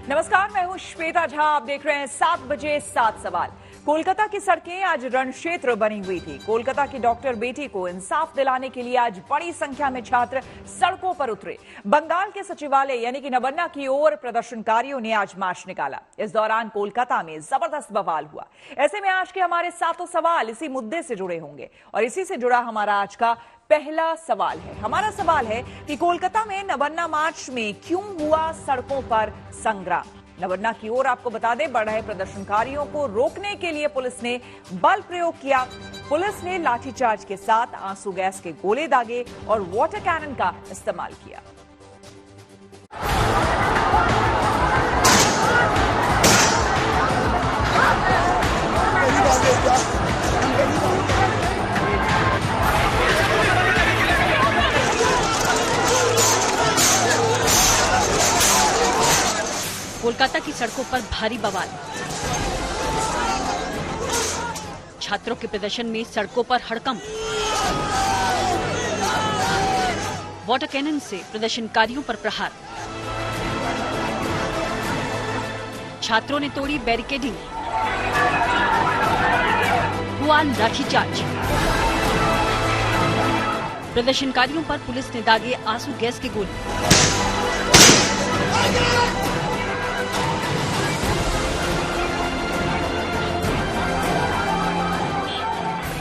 नमस्कार, मैं हूं श्वेता झा। आप देख रहे हैं 7 बजे 7 सवाल। कोलकाता की सड़कें आज रण क्षेत्र बनी हुई थी। कोलकाता की डॉक्टर बेटी को इंसाफ दिलाने के लिए आज बड़ी संख्या में छात्र सड़कों पर उतरे। बंगाल के सचिवालय यानी कि नबन्ना की ओर प्रदर्शनकारियों ने आज मार्च निकाला। इस दौरान कोलकाता में जबरदस्त बवाल हुआ। ऐसे में आज के हमारे 7 सवाल इसी मुद्दे से जुड़े होंगे और इसी से जुड़ा हमारा आज का पहला सवाल है। हमारा सवाल है कि कोलकाता में नबन्ना मार्च में क्यों हुआ सड़कों पर संग्राम। नबन्ना की ओर आपको बता दें, बढ़ रहे प्रदर्शनकारियों को रोकने के लिए पुलिस ने बल प्रयोग किया। पुलिस ने लाठीचार्ज के साथ आंसू गैस के गोले दागे और वाटर कैनन का इस्तेमाल किया। कोलकाता की सड़कों पर भारी बवाल। छात्रों के प्रदर्शन में सड़कों पर हड़कंप। वाटर कैनन से प्रदर्शनकारियों पर प्रहार। छात्रों ने तोड़ी बैरिकेडिंग। हुआ लाठीचार्ज। प्रदर्शनकारियों पर पुलिस ने दागे आंसू गैस के गोले।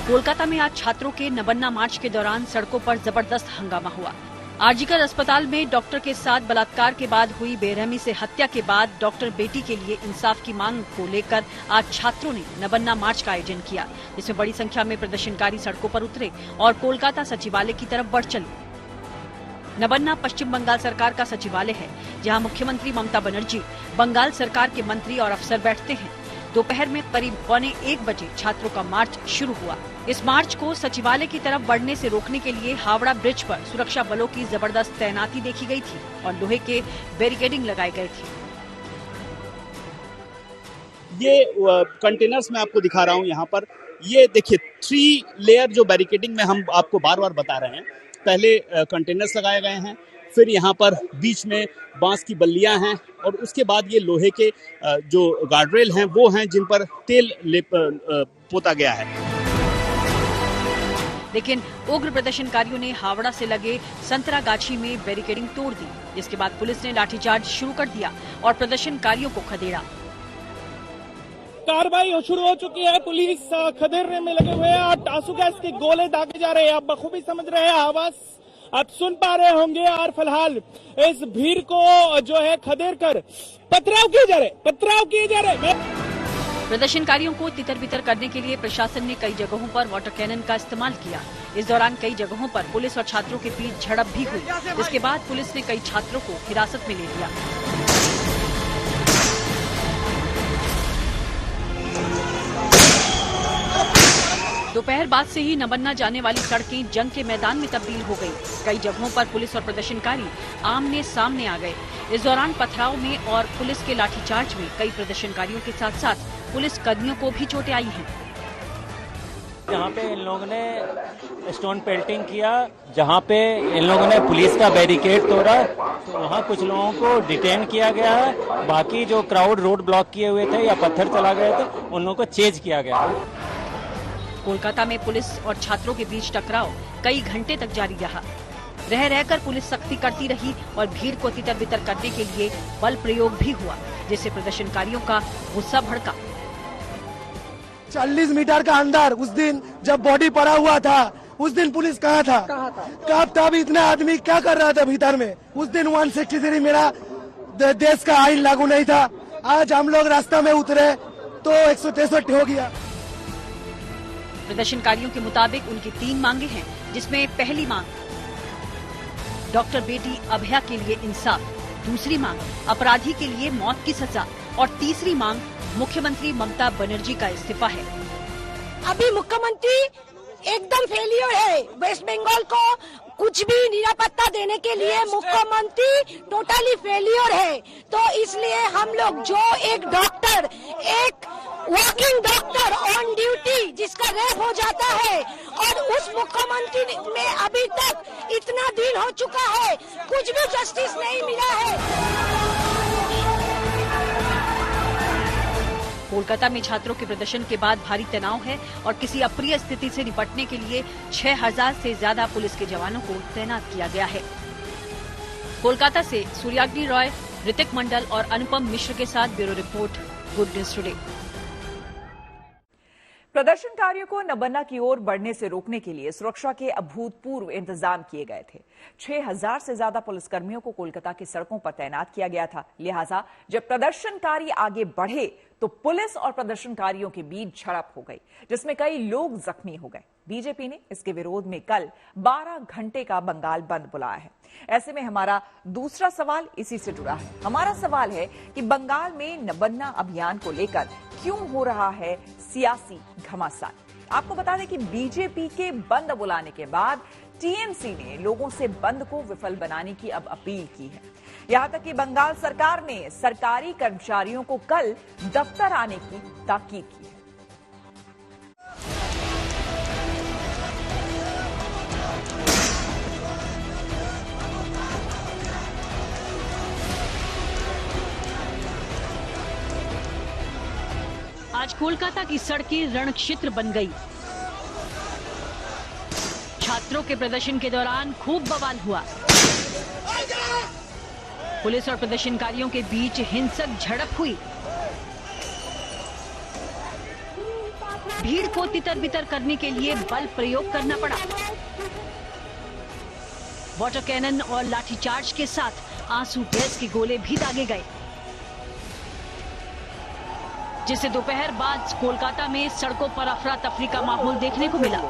कोलकाता में आज छात्रों के नबन्ना मार्च के दौरान सड़कों पर जबरदस्त हंगामा हुआ। आरजीकर अस्पताल में डॉक्टर के साथ बलात्कार के बाद हुई बेरहमी से हत्या के बाद डॉक्टर बेटी के लिए इंसाफ की मांग को लेकर आज छात्रों ने नबन्ना मार्च का आयोजन किया, जिसमें बड़ी संख्या में प्रदर्शनकारी सड़कों पर उतरे और कोलकाता सचिवालय की तरफ बढ़ चले। नबन्ना पश्चिम बंगाल सरकार का सचिवालय है, जहां मुख्यमंत्री ममता बनर्जी, बंगाल सरकार के मंत्री और अफसर बैठते हैं। दोपहर में करीब 1:15 बजे छात्रों का मार्च शुरू हुआ। इस मार्च को सचिवालय की तरफ बढ़ने से रोकने के लिए हावड़ा ब्रिज पर सुरक्षा बलों की जबरदस्त तैनाती देखी गई थी और लोहे के बैरिकेडिंग लगाए गए थे। ये कंटेनर्स मैं आपको दिखा रहा हूँ यहाँ पर। ये देखिए 3 लेयर जो बैरिकेडिंग में हम आपको बार बार बता रहे हैं। पहले कंटेनर्स लगाए गए हैं, फिर यहाँ पर बीच में बांस की बल्लियां हैं और उसके बाद ये लोहे के जो गार्डरेल हैं वो हैं जिन पर तेल पोता गया है। लेकिन उग्र प्रदर्शनकारियों ने हावड़ा से लगे संतरागाछी में बैरिकेडिंग तोड़ दी, जिसके बाद पुलिस ने लाठीचार्ज शुरू कर दिया और प्रदर्शनकारियों को खदेड़ा। कार्रवाई शुरू हो चुकी है। पुलिस खदेड़ने में लगे हुए हैं और आंसू गैस के गोले दागे जा रहे हैं। आप बखूबी समझ रहे हैं, आवाज आप सुन पा रहे होंगे। और फिलहाल इस भीड़ को जो है खदेड़ कर पथराव किए जा रहे। प्रदर्शनकारियों को तितर बितर करने के लिए प्रशासन ने कई जगहों पर वाटर कैनन का इस्तेमाल किया। इस दौरान कई जगहों पर पुलिस और छात्रों के बीच झड़प भी हुई, जिसके बाद पुलिस ने कई छात्रों को हिरासत में ले लिया। दोपहर बाद से ही नबन्ना जाने वाली सड़कें जंग के मैदान में तब्दील हो गई। कई जगहों पर पुलिस और प्रदर्शनकारी आमने सामने आ गए। इस दौरान पथराव में और पुलिस के लाठीचार्ज में कई प्रदर्शनकारियों के साथ साथ पुलिस कर्मियों को भी चोटें आई हैं। जहाँ पे इन लोगों ने स्टोन पेल्टिंग किया, जहाँ पे इन लोगों ने पुलिस का बैरिकेड तोड़ा, तो वहाँ कुछ लोगों को डिटेन किया गया है। बाकी जो क्राउड रोड ब्लॉक किए हुए थे या पत्थर चला गए थे, उन लोगों को चेज किया गया। कोलकाता में पुलिस और छात्रों के बीच टकराव कई घंटे तक जारी रहा। रह रहकर पुलिस सख्ती करती रही और भीड़ को तितर बितर करने के लिए बल प्रयोग भी हुआ, जिससे प्रदर्शनकारियों का गुस्सा भड़का। 40 मीटर का अंदर उस दिन जब बॉडी पड़ा हुआ था, उस दिन पुलिस कहाँ था? कब तब इतना आदमी क्या कर रहा था भीतर में? उस दिन 163 मेरा देश का आइन लागू नहीं था। आज हम लोग रास्ता में उतरे तो 163 हो गया। प्रदर्शनकारियों के मुताबिक उनकी 3 मांगे हैं, जिसमें पहली मांग डॉक्टर बेटी अभया के लिए इंसाफ, दूसरी मांग अपराधी के लिए मौत की सजा और तीसरी मांग मुख्यमंत्री ममता बनर्जी का इस्तीफा है। अभी मुख्यमंत्री एकदम फेलियर है। वेस्ट बंगाल को कुछ भी निरापत्ता देने के लिए मुख्यमंत्री टोटली फेलियर है। तो इसलिए हम लोग जो एक डॉक्टर, एक वर्किंग डॉक्टर ऑन ड्यूटी जिसका रेप हो जाता है और उस मुख्यमंत्री में अभी तक इतना दिन हो चुका है, कुछ भी जस्टिस नहीं मिला है। कोलकाता में छात्रों के प्रदर्शन के बाद भारी तनाव है और किसी अप्रिय स्थिति से निपटने के लिए 6000 से ज्यादा पुलिस के जवानों को तैनात किया गया है। कोलकाता से सूर्याग्नि रॉय, ऋतिक मंडल और अनुपम मिश्र के साथ bureau report, good news today. प्रदर्शनकारियों को नबन्ना की ओर बढ़ने से रोकने के लिए सुरक्षा के अभूतपूर्व इंतजाम किए गए थे। 6000 से ज्यादा पुलिसकर्मियों को कोलकाता की सड़कों पर तैनात किया गया था। लिहाजा जब प्रदर्शनकारी आगे बढ़े तो पुलिस और प्रदर्शनकारियों के बीच झड़प हो गई, जिसमें कई लोग जख्मी हो गए। बीजेपी ने इसके विरोध में कल 12 घंटे का बंगाल बंद बुलाया है। ऐसे में हमारा दूसरा सवाल इसी से जुड़ा है। हमारा सवाल है कि बंगाल में नबन्ना अभियान को लेकर क्यों हो रहा है सियासी घमासान। आपको बता दें कि बीजेपी के बंद बुलाने के बाद टीएमसी ने लोगों से बंद को विफल बनाने की अब अपील की है। यहां तक कि बंगाल सरकार ने सरकारी कर्मचारियों को कल दफ्तर आने की ताकीद की है। आज कोलकाता की सड़कें रणक्षेत्र बन गई। छात्रों के प्रदर्शन के दौरान खूब बवाल हुआ। पुलिस और प्रदर्शनकारियों के बीच हिंसक झड़प हुई। भीड़ को तितर बितर करने के लिए बल प्रयोग करना पड़ा। वाटर कैनन और लाठीचार्ज के साथ आंसू गैस के गोले भी दागे गए, जिससे दोपहर बाद कोलकाता में सड़कों पर अफरा तफरी का माहौल देखने को मिला।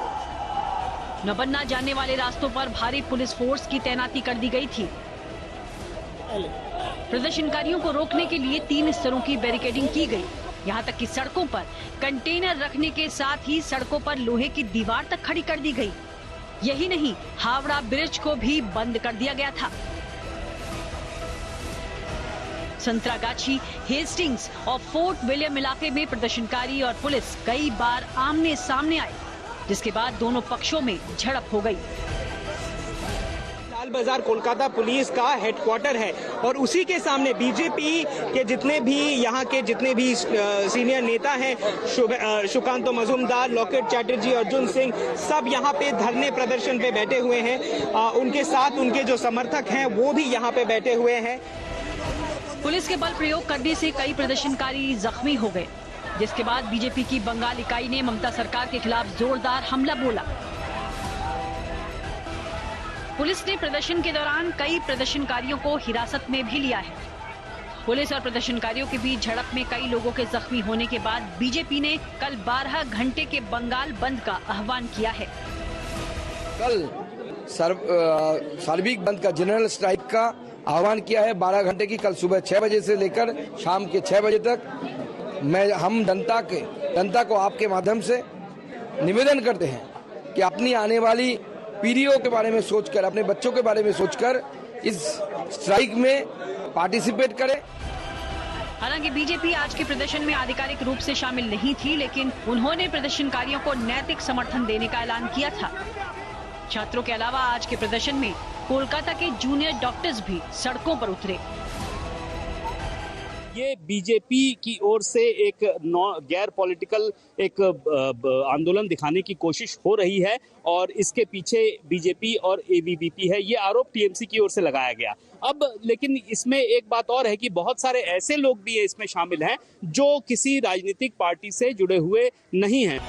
नबन्ना जाने वाले रास्तों पर भारी पुलिस फोर्स की तैनाती कर दी गई थी। प्रदर्शनकारियों को रोकने के लिए 3 स्तरों की बैरिकेडिंग की गई। यहां तक कि सड़कों पर कंटेनर रखने के साथ ही सड़कों पर लोहे की दीवार तक खड़ी कर दी गई। यही नहीं, हावड़ा ब्रिज को भी बंद कर दिया गया था। संतरागाछी, हेस्टिंग्स और फोर्ट विलियम इलाके में प्रदर्शनकारी और पुलिस कई बार आमने सामने आए, जिसके बाद दोनों पक्षों में झड़प हो गई। लाल बाजार कोलकाता पुलिस का हेडक्वार्टर है और उसी के सामने बीजेपी के जितने भी सीनियर नेता हैं, सुकांतो मजूमदार, लॉकेट चैटर्जी, अर्जुन सिंह, सब यहाँ पे धरने प्रदर्शन पे बैठे हुए हैं। उनके साथ उनके जो समर्थक हैं वो भी यहाँ पे बैठे हुए हैं। पुलिस के बल प्रयोग करने से कई प्रदर्शनकारी जख्मी हो गए, जिसके बाद बीजेपी की बंगाल इकाई ने ममता सरकार के खिलाफ जोरदार हमला बोला। पुलिस ने प्रदर्शन के दौरान कई प्रदर्शनकारियों को हिरासत में भी लिया है। पुलिस और प्रदर्शनकारियों के बीच झड़प में कई लोगों के जख्मी होने के बाद बीजेपी ने कल 12 घंटे के बंगाल बंद का आह्वान किया है। कल सार्वजनिक बंद का, जनरल स्ट्राइक का आह्वान किया है 12 घंटे की। कल सुबह 6 बजे से लेकर शाम के 6 बजे तक हम जनता को आपके माध्यम से निवेदन करते हैं कि अपनी आने वाली पीढ़ियों के बारे में सोचकर, अपने बच्चों के बारे में सोचकर इस स्ट्राइक में पार्टिसिपेट करें। हालांकि बीजेपी आज के प्रदर्शन में आधिकारिक रूप से शामिल नहीं थी, लेकिन उन्होंने प्रदर्शनकारियों को नैतिक समर्थन देने का ऐलान किया था। छात्रों के अलावा आज के प्रदर्शन में कोलकाता के जूनियर डॉक्टर्स भी सड़कों पर उतरे। ये बीजेपी की ओर से एक गैर पॉलिटिकल एक आंदोलन दिखाने की कोशिश हो रही है और इसके पीछे बीजेपी और एबीवीपी है, ये आरोप टीएमसी की ओर से लगाया गया। अब लेकिन इसमें एक बात और है कि बहुत सारे ऐसे लोग भी इसमें शामिल हैं जो किसी राजनीतिक पार्टी से जुड़े हुए नहीं हैं।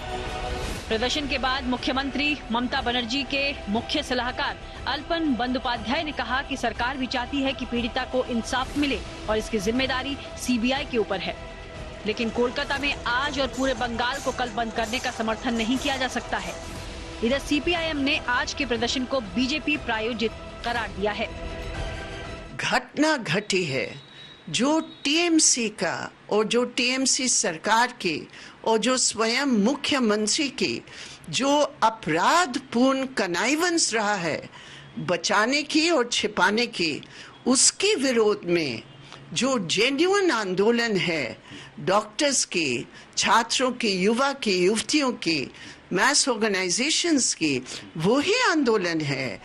प्रदर्शन के बाद मुख्यमंत्री ममता बनर्जी के मुख्य सलाहकार अल्पन बंदोपाध्याय ने कहा कि सरकार भी चाहती है कि पीड़िता को इंसाफ मिले और इसकी जिम्मेदारी सीबीआई के ऊपर है। लेकिन कोलकाता में आज और पूरे बंगाल को कल बंद करने का समर्थन नहीं किया जा सकता है। इधर सीपीआईएम ने आज के प्रदर्शन को बीजेपी प्रायोजित करार दिया है। घटना घटी है जो टीएमसी का और जो टीएमसी सरकार की और जो स्वयं मुख्यमंत्री की जो अपराधपूर्ण कनाइवेंस रहा है बचाने की और छिपाने की, उसके विरोध में जो जेन्युइन आंदोलन है डॉक्टर्स की, छात्रों की, युवा की, युवतियों की, मैस ऑर्गेनाइजेशंस की, वही आंदोलन है।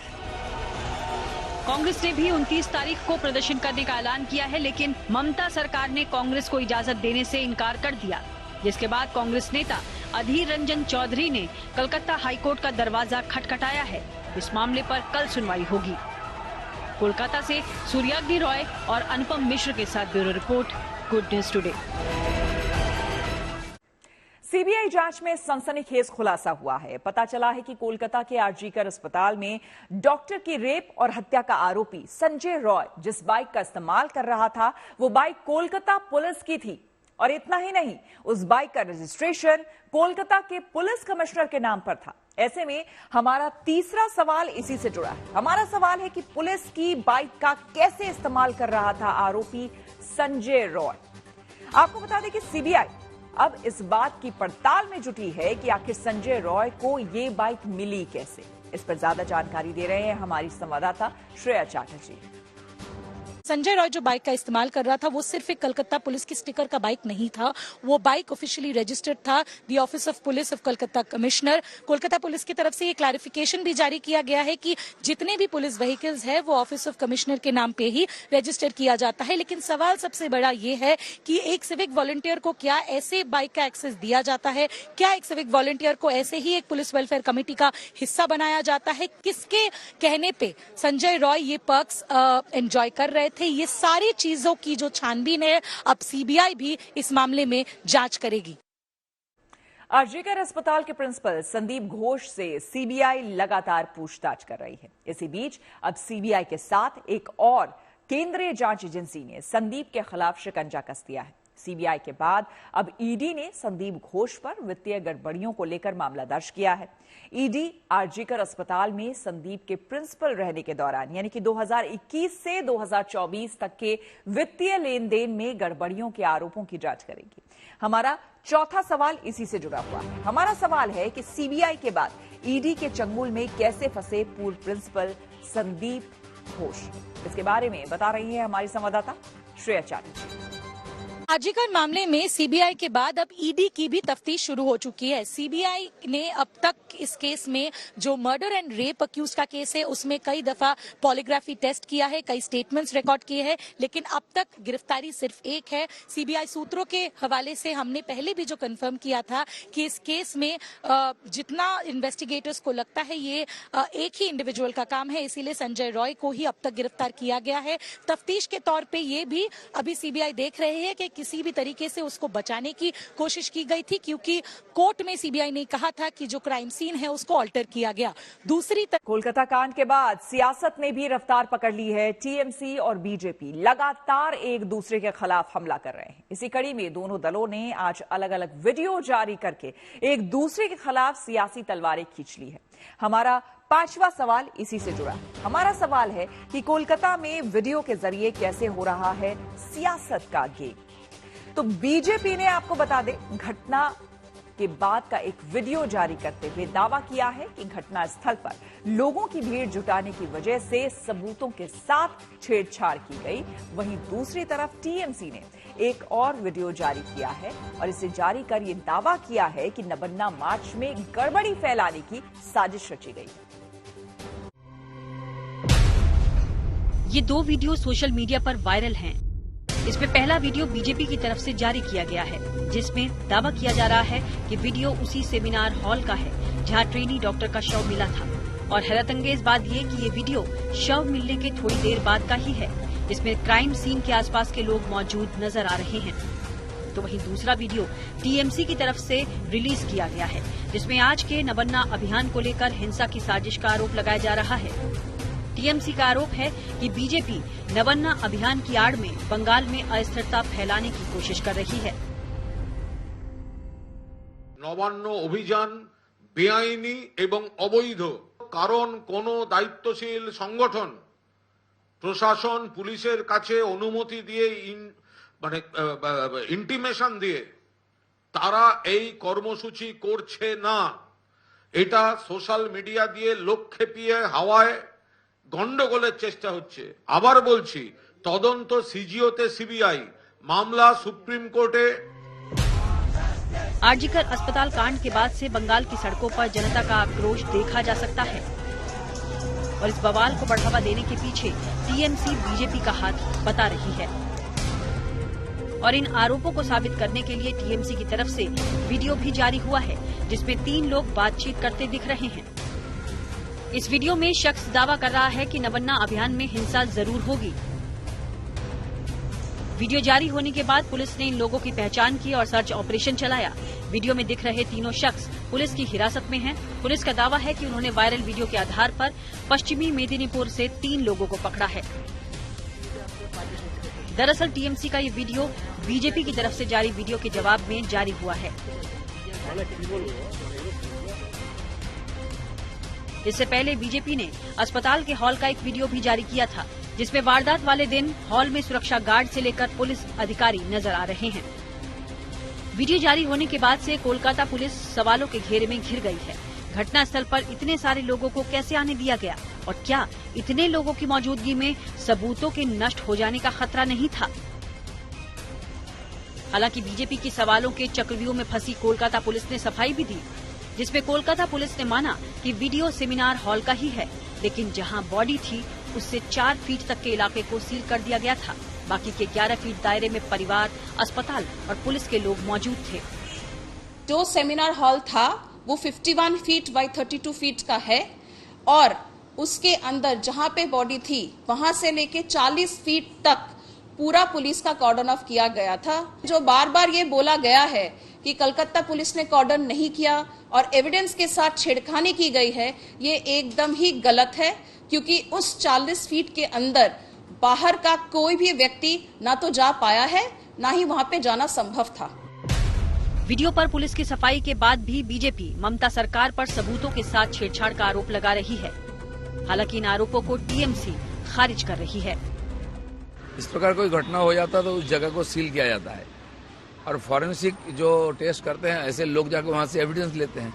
कांग्रेस ने भी 29 तारीख को प्रदर्शन करने का ऐलान किया है, लेकिन ममता सरकार ने कांग्रेस को इजाजत देने से इनकार कर दिया। जिसके बाद कांग्रेस नेता अधीर रंजन चौधरी ने कलकत्ता हाईकोर्ट का दरवाजा खटखटाया है। इस मामले पर कल सुनवाई होगी। कोलकाता से सूर्याग्नि रॉय और अनुपम मिश्र के साथ bureau report, good news today. CBI जांच में सनसनीखेज खुलासा हुआ है। पता चला है कि कोलकाता के आरजीकर अस्पताल में डॉक्टर की रेप और हत्या का आरोपी संजय रॉय जिस बाइक का इस्तेमाल कर रहा था, वो बाइक कोलकाता पुलिस की थी। और इतना ही नहीं, उस बाइक का रजिस्ट्रेशन कोलकाता के पुलिस कमिश्नर के नाम पर था। ऐसे में हमारा तीसरा सवाल इसी से जुड़ा है। हमारा सवाल है कि पुलिस की बाइक का कैसे इस्तेमाल कर रहा था आरोपी संजय रॉय। आपको बता दें कि सीबीआई अब इस बात की पड़ताल में जुटी है कि आखिर संजय रॉय को ये बाइक मिली कैसे। इस पर ज्यादा जानकारी दे रहे हैं हमारी संवाददाता श्रेया चैटर्जी। संजय रॉय जो बाइक का इस्तेमाल कर रहा था वो सिर्फ एक कलकत्ता पुलिस की स्टिकर का बाइक नहीं था। वो बाइक ऑफिशियली रजिस्टर्ड था the office of police of Calcutta commissioner. Kolkata police की तरफ से ये क्लैरिफिकेशन भी जारी किया गया है कि जितने भी पुलिस व्हीकल्स है वो ऑफिस ऑफ कमिश्नर के नाम पे ही रजिस्टर किया जाता है। लेकिन सवाल सबसे बड़ा ये है कि एक सिविक वॉलंटियर को क्या ऐसे बाइक का एक्सेस दिया जाता है? क्या एक सिविक वॉलंटियर को ऐसे ही एक पुलिस वेलफेयर कमेटी का हिस्सा बनाया जाता है? किसके कहने पे संजय रॉय ये पर्क्स एंजॉय कर रहे थे? ये सारी चीजों की जो छानबीन है अब सीबीआई भी इस मामले में जांच करेगी। आरजीकर अस्पताल के प्रिंसिपल संदीप घोष से सीबीआई लगातार पूछताछ कर रही है। इसी बीच अब सीबीआई के साथ एक और केंद्रीय जांच एजेंसी ने संदीप के खिलाफ शिकंजा कस दिया है। सीबीआई के बाद अब ईडी ने संदीप घोष पर वित्तीय गड़बड़ियों को लेकर मामला दर्ज किया है। ईडी आरजीकर अस्पताल में संदीप के प्रिंसिपल रहने के दौरान यानी कि 2021 से 2024 तक के वित्तीय लेन देन में गड़बड़ियों के आरोपों की जांच करेगी। हमारा चौथा सवाल इसी से जुड़ा हुआ है। हमारा सवाल है कि सीबीआई के बाद ईडी के चंगुल में कैसे फंसे पूर्व प्रिंसिपल संदीप घोष। इसके बारे में बता रही है हमारी संवाददाता श्रेया चैटर्जी। आरजीकर मामले में सीबीआई के बाद अब ईडी की भी तफ्तीश शुरू हो चुकी है। सीबीआई ने अब तक इस केस में जो मर्डर एंड रेप अक्यूज का केस है उसमें कई दफा पॉलीग्राफी टेस्ट किया है, कई स्टेटमेंट्स रिकॉर्ड किए हैं, लेकिन अब तक गिरफ्तारी सिर्फ एक है। सीबीआई सूत्रों के हवाले से हमने पहले भी जो कंफर्म किया था कि इस केस में जितना इन्वेस्टिगेटर्स को लगता है ये एक ही इंडिविजुअल का काम है, इसीलिए संजय रॉय को ही अब तक गिरफ्तार किया गया है। तफ्तीश के तौर पे ये भी अभी सीबीआई देख रहे हैं कि किसी भी तरीके से उसको बचाने की कोशिश की गई थी, क्योंकि कोर्ट में सीबीआई ने कहा था कि जो क्राइम सीन है उसको ऑल्टर किया गया। दूसरी तरफ कोलकाता कांड के बाद सियासत ने भी रफ्तार पकड़ ली है। टीएमसी और बीजेपी लगातार एक दूसरे के खिलाफ हमला कर रहे हैं। इसी कड़ी में दोनों दलों ने आज अलग अलग वीडियो जारी करके एक दूसरे के खिलाफ सियासी तलवारें खींच ली है। हमारा पांचवा सवाल इसी से जुड़ा है। हमारा सवाल है कि कोलकाता में वीडियो के जरिए कैसे हो रहा है सियासत का गेम। तो बीजेपी ने आपको बता दें घटना के बाद का एक वीडियो जारी करते हुए दावा किया है कि घटना स्थल पर लोगों की भीड़ जुटाने की वजह से सबूतों के साथ छेड़छाड़ की गई। वहीं दूसरी तरफ टीएमसी ने एक और वीडियो जारी किया है और इसे जारी कर यह दावा किया है कि नबन्ना मार्च में गड़बड़ी फैलाने की साजिश रची गई। ये दो वीडियो सोशल मीडिया पर वायरल हैं। इसमें पहला वीडियो बीजेपी की तरफ से जारी किया गया है, जिसमें दावा किया जा रहा है कि वीडियो उसी सेमिनार हॉल का है जहां ट्रेनी डॉक्टर का शव मिला था। और हैरतअंगेज बात ये कि ये वीडियो शव मिलने के थोड़ी देर बाद का ही है, जिसमें क्राइम सीन के आसपास के लोग मौजूद नजर आ रहे हैं। तो वहीं दूसरा वीडियो टीएमसी की तरफ से रिलीज किया गया है, जिसमें आज के नबन्ना अभियान को लेकर हिंसा की साजिश का आरोप लगाया जा रहा है। टीएमसी का आरोप है कि बीजेपी नबन्ना अभियान की आड़ में बंगाल में अस्थिरता फैलाने की कोशिश कर रही है। नबान्न अभियान बेआईनी एवं अवैध कारण कोनो दायित्वशील संगठन प्रशासन पुलिसेर काछे अनुमति दिए माने इंटिमेशन दिए तारा এই কর্মসূচি করছে না। এটা সোশ্যাল মিডিয়া দিয়ে লোক খেপিয়ে হাওয়ায় গন্ডগোলের চেষ্টা হচ্ছে। আবার বলছি তদন্ত সিজিওতে সিবিআই मामला सुप्रीम कोर्टे। आरजीकर अस्पताल कांड के बाद से बंगाल की सड़कों पर जनता का आक्रोश देखा जा सकता है और इस बवाल को बढ़ावा देने के पीछे टीएमसी बीजेपी का हाथ बता रही है। और इन आरोपों को साबित करने के लिए टीएमसी की तरफ से वीडियो भी जारी हुआ है, जिसमें 3 लोग बातचीत करते दिख रहे हैं। इस वीडियो में शख्स दावा कर रहा है कि नबन्ना अभियान में हिंसा जरूर होगी। वीडियो जारी होने के बाद पुलिस ने इन लोगों की पहचान की और सर्च ऑपरेशन चलाया। वीडियो में दिख रहे तीनों शख्स पुलिस की हिरासत में हैं। पुलिस का दावा है कि उन्होंने वायरल वीडियो के आधार पर पश्चिमी मेदिनीपुर से 3 लोगों को पकड़ा है। दरअसल टीएमसी का ये वीडियो बीजेपी की तरफ से जारी वीडियो के जवाब में जारी हुआ है। इससे पहले बीजेपी ने अस्पताल के हॉल का एक वीडियो भी जारी किया था, जिसमें वारदात वाले दिन हॉल में सुरक्षा गार्ड से लेकर पुलिस अधिकारी नजर आ रहे हैं। वीडियो जारी होने के बाद से कोलकाता पुलिस सवालों के घेरे में घिर गई है। घटनास्थल पर इतने सारे लोगों को कैसे आने दिया गया और क्या इतने लोगों की मौजूदगी में सबूतों के नष्ट हो जाने का खतरा नहीं था? हालांकि बीजेपी के सवालों के चक्रव्यूह में फंसी कोलकाता पुलिस ने सफाई भी दी, जिसमें कोलकाता पुलिस ने माना कि वीडियो सेमिनार हॉल का ही है, लेकिन जहां बॉडी थी उससे 4 फीट तक के इलाके को सील कर दिया गया था। बाकी के 11 फीट दायरे में परिवार, अस्पताल और पुलिस के लोग मौजूद थे। जो सेमिनार हॉल था वो 51 फीट बाय 32 फीट का है और उसके अंदर जहां पे बॉडी थी वहां से लेके 40 फीट तक पूरा पुलिस का कॉर्डन ऑफ किया गया था। जो बार बार ये बोला गया है कि कलकत्ता पुलिस ने कॉर्डन नहीं किया और एविडेंस के साथ छेड़खानी की गई है, ये एकदम ही गलत है, क्योंकि उस 40 फीट के अंदर बाहर का कोई भी व्यक्ति ना तो जा पाया है, ना ही वहां पे जाना संभव था। वीडियो पर पुलिस की सफाई के बाद भी बीजेपी ममता सरकार पर सबूतों के साथ छेड़छाड़ का आरोप लगा रही है। हालांकि इन आरोपों को टीएमसी खारिज कर रही है। इस प्रकार कोई घटना हो जाता तो उस जगह को सील किया जाता है और फॉरेंसिक जो टेस्ट करते हैं ऐसे लोग जाकर वहां से एविडेंस लेते हैं,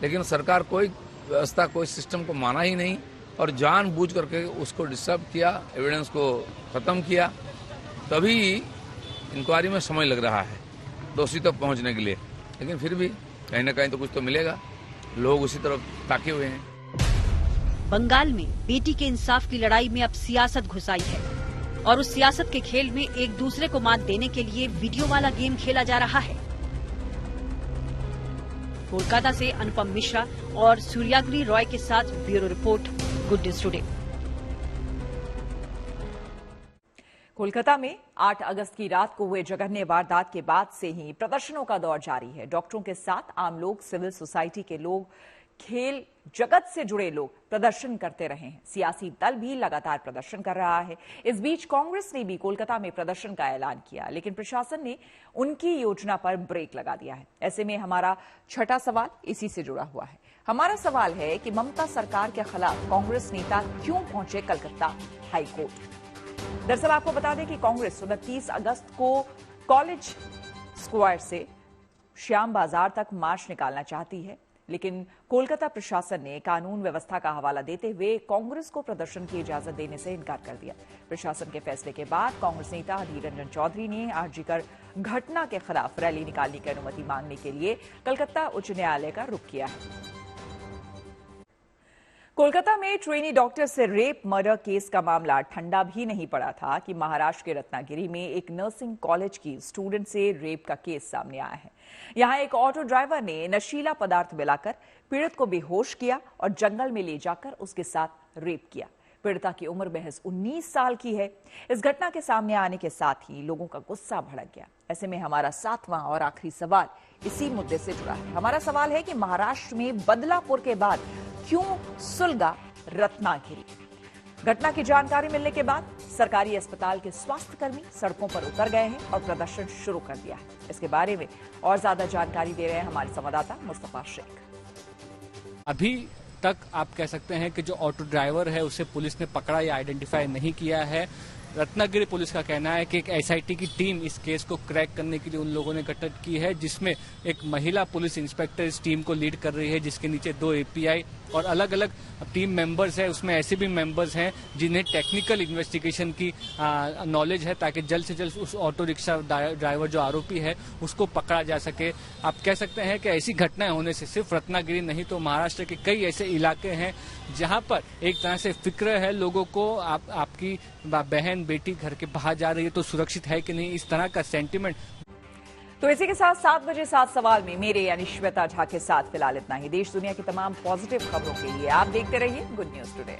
लेकिन सरकार कोई व्यवस्था, कोई सिस्टम को माना ही नहीं और जानबूझ करके उसको डिस्टर्ब किया, एविडेंस को खत्म किया। तभी इंक्वायरी में समय लग रहा है दोषी तक पहुंचने के लिए, लेकिन फिर भी कहीं न कहीं तो कुछ तो मिलेगा। लोग उसी तरफ ताके हुए हैं। बंगाल में बेटी के इंसाफ की लड़ाई में अब सियासत घुसाई है और उस सियासत के खेल में एक दूसरे को मात देने के लिए वीडियो वाला गेम खेला जा रहा है। कोलकाता से अनुपम मिश्रा और सूर्याग्री रॉय के साथ bureau report, good news today. Kolkata में 8 अगस्त की रात को हुए जघन्य वारदात के बाद से ही प्रदर्शनों का दौर जारी है। डॉक्टरों के साथ आम लोग, सिविल सोसाइटी के लोग, खेल जगत से जुड़े लोग प्रदर्शन करते रहे हैं। सियासी दल भी लगातार प्रदर्शन कर रहा है। इस बीच कांग्रेस ने भी कोलकाता में प्रदर्शन का ऐलान किया, लेकिन प्रशासन ने उनकी योजना पर ब्रेक लगा दिया है। ऐसे में हमारा छठा सवाल इसी से जुड़ा हुआ है। हमारा सवाल है कि ममता सरकार के खिलाफ कांग्रेस नेता क्यों पहुंचे कलकत्ता हाईकोर्ट। दरअसल आपको बता दें कि कांग्रेस 29 अगस्त को कॉलेज स्क्वायर से श्याम बाजार तक मार्च निकालना चाहती है, लेकिन कोलकाता प्रशासन ने कानून व्यवस्था का हवाला देते हुए कांग्रेस को प्रदर्शन की इजाजत देने से इनकार कर दिया। प्रशासन के फैसले के बाद कांग्रेस नेता अधीर रंजन चौधरी ने आरजीकर घटना के खिलाफ रैली निकालने की अनुमति मांगने के लिए कलकत्ता उच्च न्यायालय का रुख किया है। कोलकाता में ट्रेनी डॉक्टर से रेप मर्डर केस का मामला ठंडा भी नहीं पड़ा था कि महाराष्ट्र के रत्नागिरी में एक नर्सिंग कॉलेज की स्टूडेंट से रेप का केस सामने आया है। यहां एक ऑटो ड्राइवर ने नशीला पदार्थ मिलाकर पीड़ित को बेहोश किया और जंगल में ले जाकर उसके साथ रेप किया। पीड़िता की उम्र महज 19 साल की है। इस घटना के सामने आने के साथ ही लोगों का गुस्सा भड़क गया। ऐसे में हमारा 7वां और आखिरी सवाल इसी मुद्दे से जुड़ा है। हमारा सवाल है कि महाराष्ट्र में बदलापुर के बाद क्यों सुलगा रत्नागिरी। घटना की जानकारी मिलने के बाद सरकारी अस्पताल के स्वास्थ्यकर्मी सड़कों पर उतर गए हैं और प्रदर्शन शुरू कर दिया है। इसके बारे में और ज्यादा जानकारी दे रहे हैं हमारे संवाददाता मुस्तफा शेख। अभी तक आप कह सकते हैं कि जो ऑटो ड्राइवर है उसे पुलिस ने पकड़ा या आइडेंटिफाई नहीं किया है। रत्नागिरी पुलिस का कहना है कि एक एसआईटी की टीम इस केस को क्रैक करने के लिए उन लोगों ने गठन की है, जिसमें एक महिला पुलिस इंस्पेक्टर इस टीम को लीड कर रही है, जिसके नीचे 2 एपीआई और अलग अलग टीम मेंबर्स है। उसमें ऐसे भी मेंबर्स हैं जिन्हें टेक्निकल इन्वेस्टिगेशन की नॉलेज है, ताकि जल्द से जल्द उस ऑटो रिक्शा ड्राइवर जो आरोपी है उसको पकड़ा जा सके। आप कह सकते हैं कि ऐसी घटनाएं होने से सिर्फ रत्नागिरी नहीं तो महाराष्ट्र के कई ऐसे इलाके हैं जहां पर एक तरह से फिक्र है लोगों को, आपकी बहन बहन बेटी घर के बाहर जा रही है तो सुरक्षित है कि नहीं, इस तरह का सेंटिमेंट। तो इसी के साथ 7 बजे 7 सवाल में मेरे यानी श्वेता झा के साथ फिलहाल इतना ही। देश दुनिया की तमाम पॉजिटिव खबरों के लिए आप देखते रहिए गुड न्यूज टुडे।